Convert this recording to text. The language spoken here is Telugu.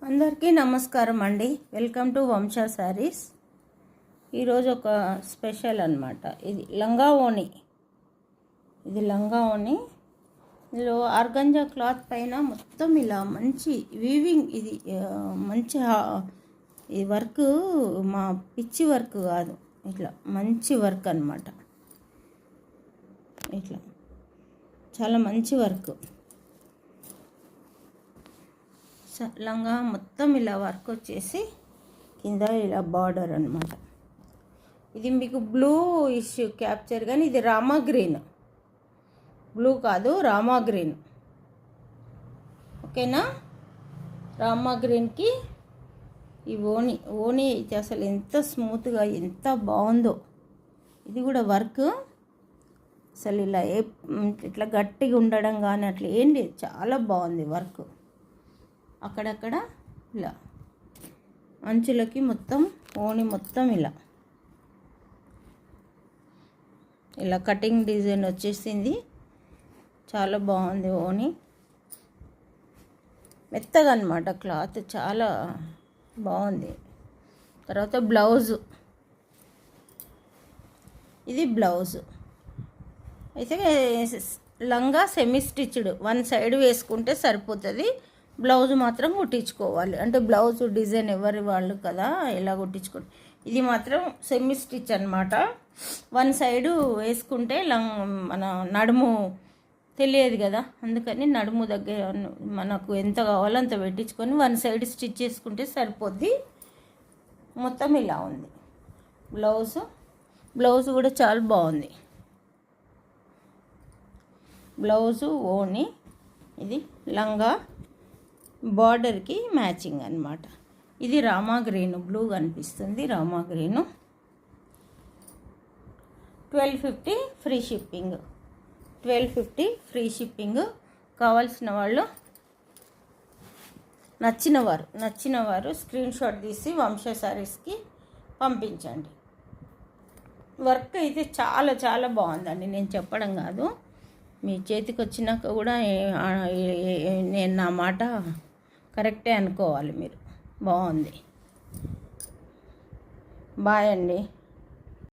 అందరికీ నమస్కారం అండి. Welcome to వంశా saris. ఈరోజు ఒక స్పెషల్ అన్నమాట. ఇది లంగా ఓణి. ఇందులో ఆర్గంజా క్లాత్ పైన మొత్తం ఇలా మంచి వీవింగ్. ఇది మంచి ఈ వర్క్ మా పిచ్చి వర్క్ కాదు, ఇట్లా మంచి వర్క్ అన్నమాట. ఇట్లా చాలా మంచి వర్క్. లంగా మొత్తం ఇలా వర్క్ వచ్చేసి కింద ఇలా బార్డర్ అన్నమాట. ఇది మీకు బ్లూ ఇష్యూ క్యాప్చర్, కానీ ఇది రామా గ్రీన్, బ్లూ కాదు, రామా గ్రీన్. ఓకేనా? రామా గ్రీన్కి ఈ ఓణి అయితే అసలు ఎంత స్మూత్గా ఎంత బాగుందో. ఇది కూడా వర్క్ అసలు ఇలా ఇట్లా గట్టిగా ఉండడం కానీ అట్లా ఏం లేదు, చాలా బాగుంది వర్క్. అక్కడక్కడ ఇలా అంచులకి మొత్తం ఓణి మొత్తం ఇలా కటింగ్ డిజైన్ వచ్చేసింది. చాలా బాగుంది ఓణి, మెత్తగా అన్నమాట క్లాత్, చాలా బాగుంది. తర్వాత బ్లౌజు, ఇది బ్లౌజు అయితే లంగా సెమీ స్టిచ్డ్, వన్ సైడ్ వేసుకుంటే సరిపోతుంది. బ్లౌజ్ మాత్రం కుట్టించుకోవాలి. అంటే బ్లౌజ్ డిజైన్ ఎవరి వాళ్ళు కదా, ఎలా కుట్టించుకోండి. ఇది మాత్రం సెమీ స్టిచ్ అనమాట. వన్ సైడు వేసుకుంటే మన నడుము తెలియదు కదా, అందుకని నడుము దగ్గర మనకు ఎంత కావాలో అంత పెట్టించుకొని వన్ సైడ్ స్టిచ్ చేసుకుంటే సరిపోద్ది. మొత్తం ఇలా ఉంది బ్లౌజ్ కూడా చాలా బాగుంది. బ్లౌజు ఓణి, ఇది లంగా బార్డర్కి మ్యాచింగ్ అన్నమాట. ఇది రామా గ్రీన్, బ్లూ కనిపిస్తుంది, Rama green. 1250 free shipping. 1250 free shipping. కావాల్సిన వాళ్ళు నచ్చిన వారు స్క్రీన్ షాట్ తీసి వంశా శారీస్కి పంపించండి. వర్క్ అయితే చాలా చాలా బాగుందండి, నేను చెప్పడం కాదు, మీ చేతికి వచ్చినాక కూడా నేను నా మాట కరెక్టే అనుకోవాలి మీరు. బాగుంది. బాయ్ అండి.